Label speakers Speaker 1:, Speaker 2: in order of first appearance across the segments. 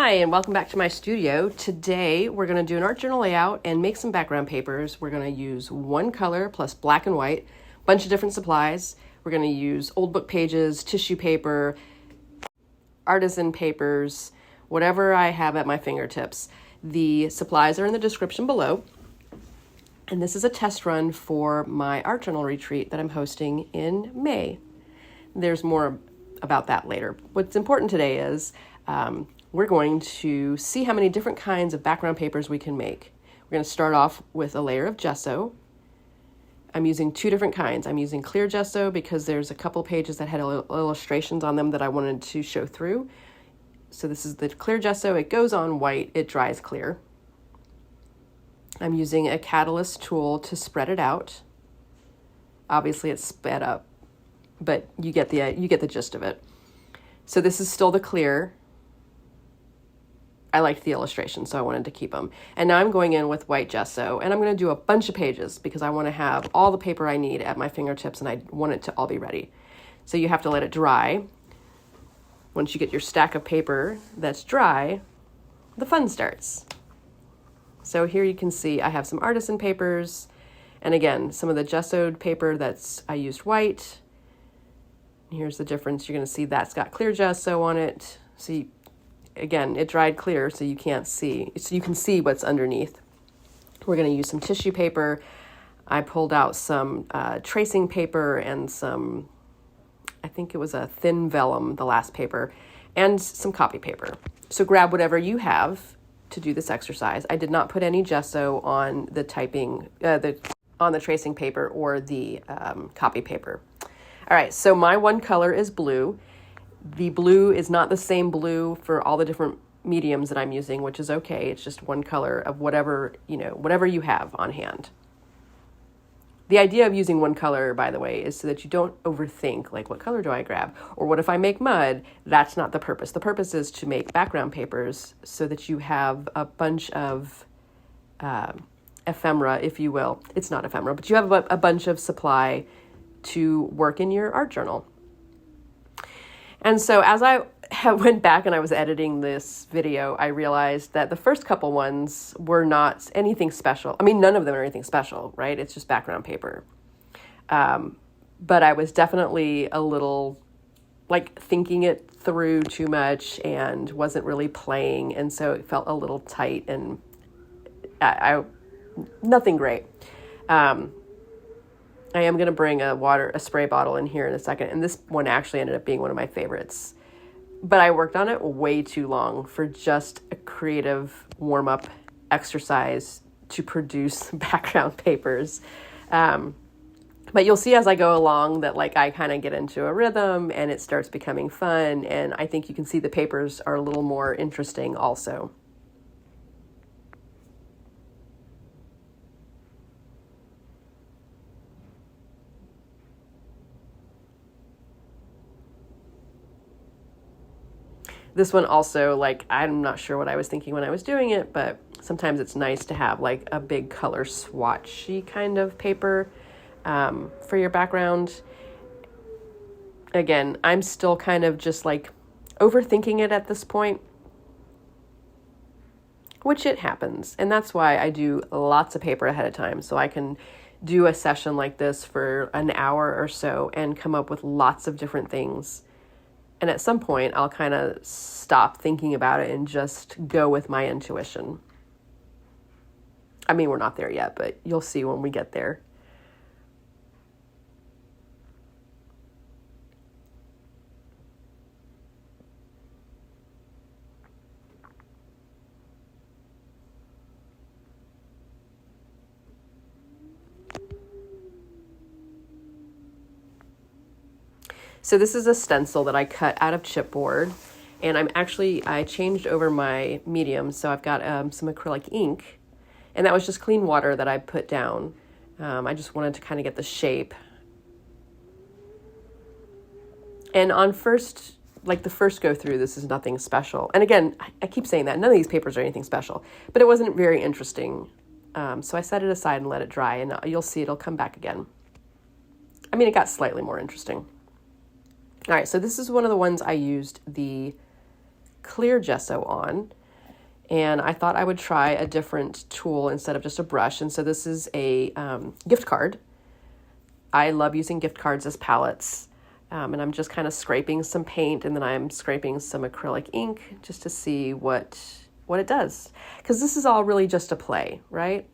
Speaker 1: Hi, and welcome back to my studio. Today, we're going to do an art journal layout and make some background papers. We're going to use one color plus black and white, a bunch of different supplies. We're going to use old book pages, tissue paper, artisan papers, whatever I have at my fingertips. The supplies are in the description below. And this is a test run for my art journal retreat that I'm hosting in May. There's more about that later. What's important today is we're going to see how many different kinds of background papers we can make. We're going to start off with a layer of gesso. I'm using two different kinds. I'm using clear gesso because there's a couple pages that had illustrations on them that I wanted to show through. So this is the clear gesso. It goes on white, it dries clear. I'm using a catalyst tool to spread it out. Obviously it's sped up, but you get the gist of it. So this is still the clear. I liked the illustration, so I wanted to keep them. And now I'm going in with white gesso, and I'm going to do a bunch of pages because I want to have all the paper I need at my fingertips, and I want it to all be ready. So you have to let it dry. Once you get your stack of paper that's dry, the fun starts. So here you can see I have some artisan papers, and again, some of the gessoed paper I used white. Here's the difference. You're going to see that's got clear gesso on it. So again, it dried clear, so you can't see. So you can see what's underneath. We're going to use some tissue paper. I pulled out some tracing paper and some, I think it was a thin vellum, the last paper, and some copy paper. So grab whatever you have to do this exercise. I did not put any gesso on the on the tracing paper or the copy paper. All right, so my one color is blue. The blue is not the same blue for all the different mediums that I'm using, which is okay. It's just one color of whatever you have on hand. The idea of using one color, by the way, is so that you don't overthink, like, what color do I grab? Or what if I make mud? That's not the purpose. The purpose is to make background papers so that you have a bunch of ephemera, if you will. It's not ephemera, but you have a bunch of supply to work in your art journal. And so as I went back and I was editing this video, I realized that the first couple ones were not anything special. I mean, none of them are anything special, right? It's just background paper. But I was definitely a little, thinking it through too much and wasn't really playing. And so it felt a little tight and nothing great. I am going to bring a spray bottle in here in a second. And this one actually ended up being one of my favorites. But I worked on it way too long for just a creative warm-up exercise to produce background papers. But you'll see as I go along that I kind of get into a rhythm and it starts becoming fun. And I think you can see the papers are a little more interesting also. This one also, I'm not sure what I was thinking when I was doing it, but sometimes it's nice to have a big color swatchy kind of paper for your background. Again, I'm still kind of just overthinking it at this point, which it happens. And that's why I do lots of paper ahead of time, so I can do a session like this for an hour or so and come up with lots of different things. And at some point, I'll kind of stop thinking about it and just go with my intuition. I mean, we're not there yet, but you'll see when we get there. So this is a stencil that I cut out of chipboard, and I changed over my medium, so I've got some acrylic ink, and that was just clean water that I put down. I just wanted to kind of get the shape. And on the first go through, this is nothing special. And again, I keep saying that, none of these papers are anything special, but it wasn't very interesting. So I set it aside and let it dry, and you'll see it'll come back again. I mean, it got slightly more interesting. All right, so this is one of the ones I used the clear gesso on. and I thought I would try a different tool instead of just a brush. And so this is a gift card. I love using gift cards as palettes. And I'm just kind of scraping some paint, and then I'm scraping some acrylic ink just to see what it does. Because this is all really just a play, right?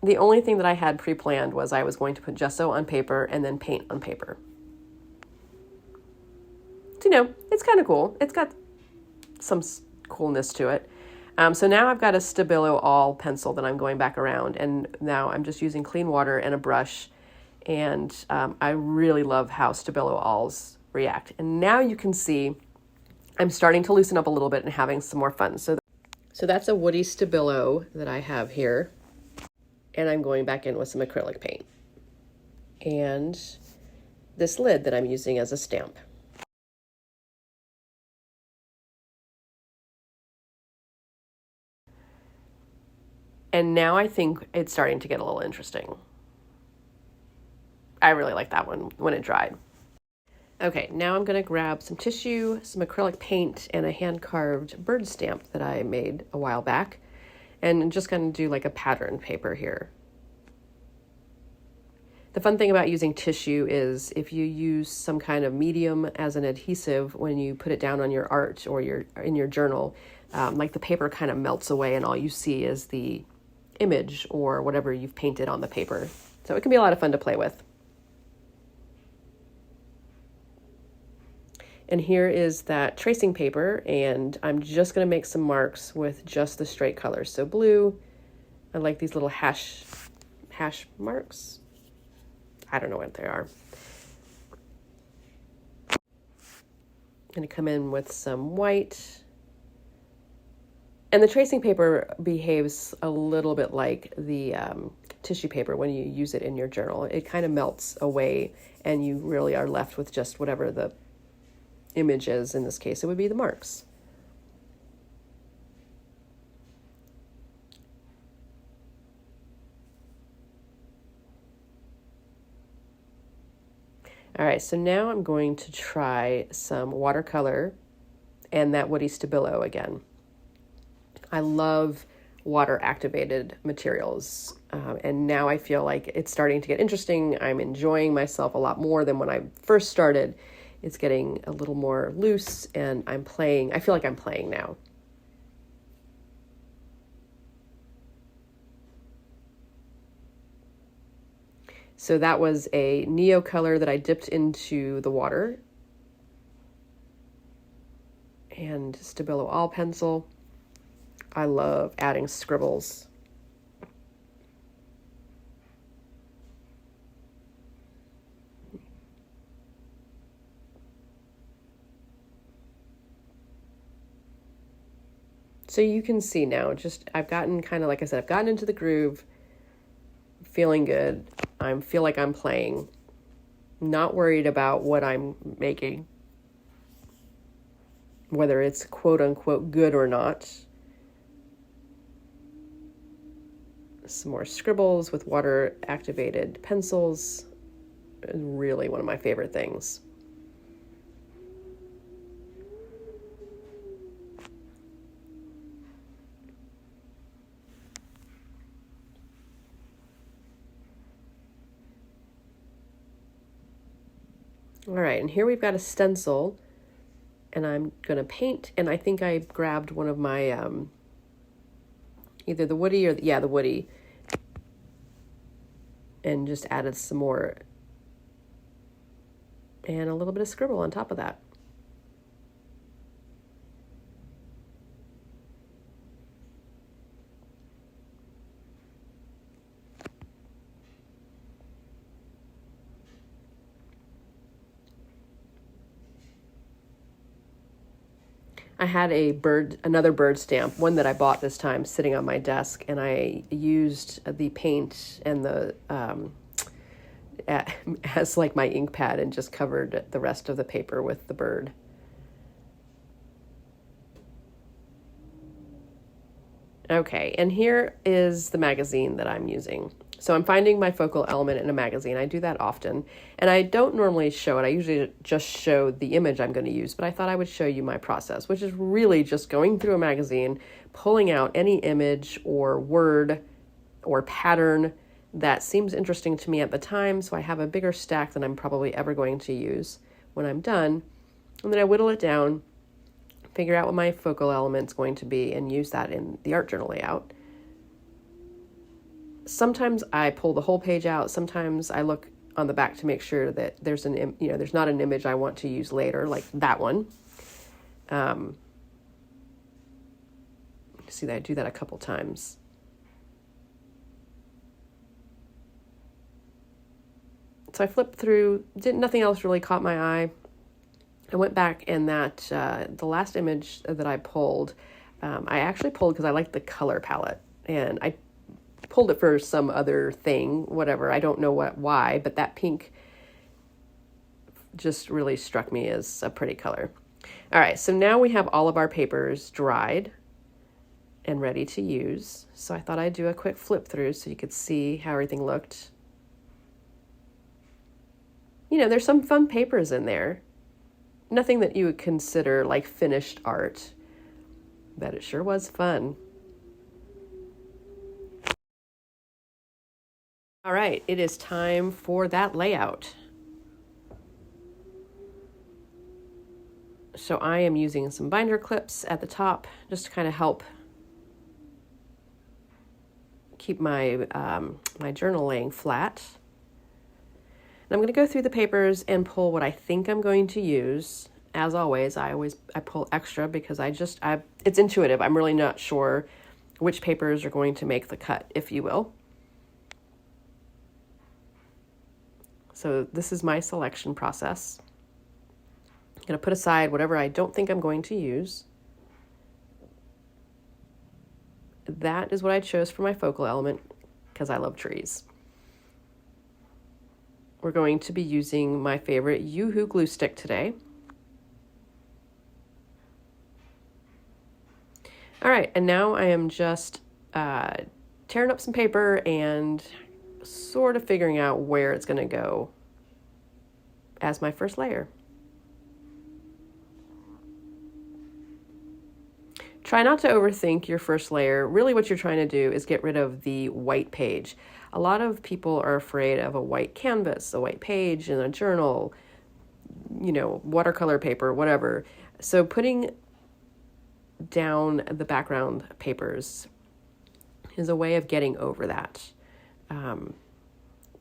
Speaker 1: The only thing that I had pre-planned was I was going to put gesso on paper and then paint on paper. So, you know, it's kind of cool. It's got some coolness to it. So now I've got a Stabillo All pencil that I'm going back around, and now I'm just using clean water and a brush. And I really love how Stabillo Alls react. And now you can see I'm starting to loosen up a little bit and having some more fun. So that's a woody Stabillo that I have here. And I'm going back in with some acrylic paint. And this lid that I'm using as a stamp. And now I think it's starting to get a little interesting. I really like that one when it dried. Okay, now I'm gonna grab some tissue, some acrylic paint, and a hand-carved bird stamp that I made a while back. And I'm just gonna do like a pattern paper here. The fun thing about using tissue is if you use some kind of medium as an adhesive when you put it down on your art or in your journal, like the paper kind of melts away and all you see is the image or whatever you've painted on the paper. So it can be a lot of fun to play with. And here is that tracing paper, and I'm just going to make some marks with just the straight colors. So blue, I like these little hash marks. I don't know what they are. I'm going to come in with some white. And the tracing paper behaves a little bit like the tissue paper when you use it in your journal. It kind of melts away, and you really are left with just whatever the image is. In this case, it would be the marks. All right, so now I'm going to try some watercolor and that woody Stabillo again. I love water activated materials, and now I feel like it's starting to get interesting. I'm enjoying myself a lot more than when I first started. It's getting a little more loose, and I feel like I'm playing now. So that was a Neo color that I dipped into the water. And Stabillo All pencil. I love adding scribbles. So you can see now, I've gotten kind of, like I said, I've gotten into the groove, feeling good. I feel like I'm playing, not worried about what I'm making, whether it's quote unquote good or not. Some more scribbles with water activated pencils. Really one of my favorite things. All right, and here we've got a stencil, and I'm gonna paint, and I think I grabbed one of my, either the woody or, the woody, and just added some more, and a little bit of scribble on top of that. I had another bird stamp, one that I bought this time, sitting on my desk, and I used the paint and the as like my ink pad and just covered the rest of the paper with the bird. Okay, and here is the magazine that I'm using. So I'm finding my focal element in a magazine. I do that often, and I don't normally show it. I usually just show the image I'm going to use, but I thought I would show you my process, which is really just going through a magazine, pulling out any image or word or pattern that seems interesting to me at the time, so I have a bigger stack than I'm probably ever going to use when I'm done. And then I whittle it down, figure out what my focal element's going to be, and use that in the art journal layout. Sometimes I pull the whole page out. Sometimes I look on the back to make sure that there's there's not an image I want to use later, like that one. See that I do that a couple times. So I flipped through. Nothing else really caught my eye. I went back, and the last image that I pulled, I actually pulled because I liked the color palette, and I pulled it for some other thing, whatever. I don't know why, but that pink just really struck me as a pretty color. All right, so now we have all of our papers dried and ready to use. So I thought I'd do a quick flip through so you could see how everything looked. There's some fun papers in there. Nothing that you would consider like finished art, but it sure was fun. All right, it is time for that layout. So I am using some binder clips at the top just to kind of help keep my my journal laying flat. And I'm going to go through the papers and pull what I think I'm going to use. As always, I pull extra because it's intuitive. I'm really not sure which papers are going to make the cut, if you will. So this is my selection process. I'm going to put aside whatever I don't think I'm going to use. That is what I chose for my focal element because I love trees. We're going to be using my favorite Yoo-Hoo glue stick today. All right, and now I am just tearing up some paper and sort of figuring out where it's going to go as my first layer. Try not to overthink your first layer. Really what you're trying to do is get rid of the white page. A lot of people are afraid of a white canvas, a white page in a journal, watercolor paper, whatever. So putting down the background papers is a way of getting over that.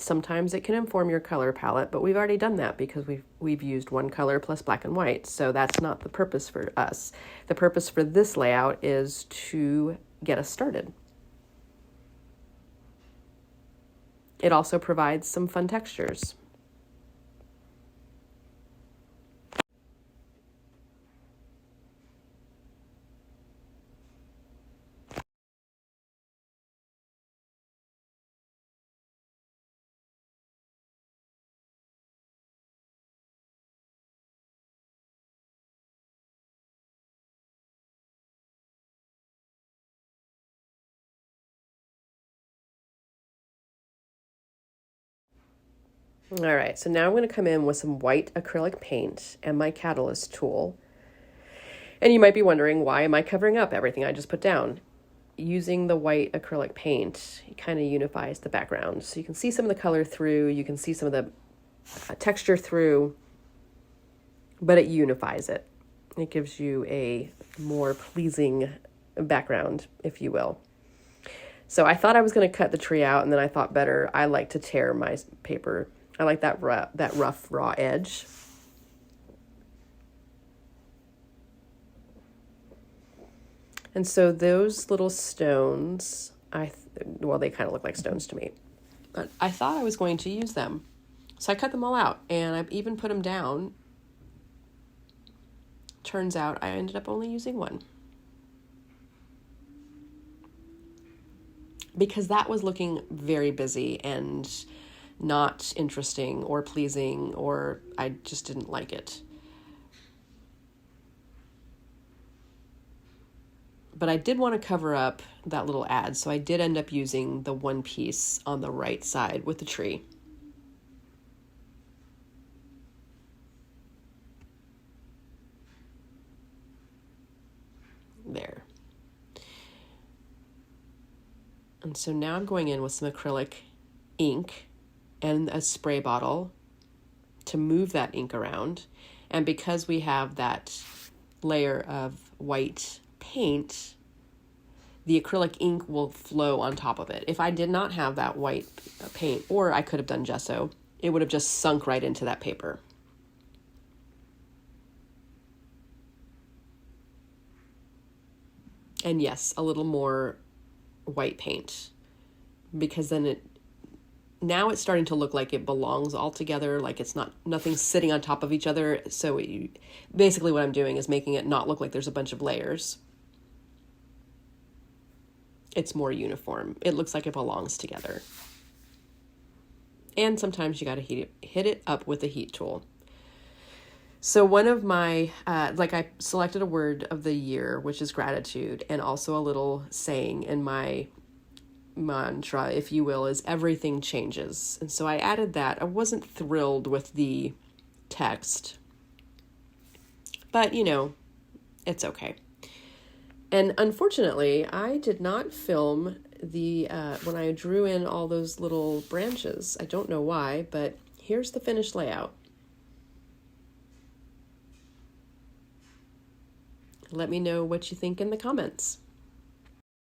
Speaker 1: Sometimes it can inform your color palette, but we've already done that because we've used one color plus black and white, so that's not the purpose for us. The purpose for this layout is to get us started. It also provides some fun textures. All right, so now I'm going to come in with some white acrylic paint and my catalyst tool. And you might be wondering, why am I covering up everything I just put down? Using the white acrylic paint, it kind of unifies the background. So you can see some of the color through, you can see some of the texture through, but it unifies it. It gives you a more pleasing background, if you will. So I thought I was going to cut the tree out, and then I thought better, I like to tear my paper. I like that rough, raw edge. And so those little stones, they kind of look like stones to me. But I thought I was going to use them. So I cut them all out, and I've even put them down. Turns out I ended up only using one. Because that was looking very busy and not interesting or pleasing, or I just didn't like it. But I did want to cover up that little ad, so I did end up using the one piece on the right side with the tree. There. And so now I'm going in with some acrylic ink and a spray bottle to move that ink around. And because we have that layer of white paint, the acrylic ink will flow on top of it. If I did not have that white paint, or I could have done gesso, it would have just sunk right into that paper. And yes, a little more white paint, because then now it's starting to look like it belongs all together, like it's nothing's sitting on top of each other. So basically what I'm doing is making it not look like there's a bunch of layers. It's more uniform. It looks like it belongs together. And sometimes you got to hit it up with a heat tool. So one of my, I selected a word of the year, which is gratitude, and also a little saying in my mantra, if you will, is everything changes. And so I added that. I wasn't thrilled with the text, but it's okay. And unfortunately, I did not film the when I drew in all those little branches. I don't know why, but here's the finished layout. Let me know what you think in the comments.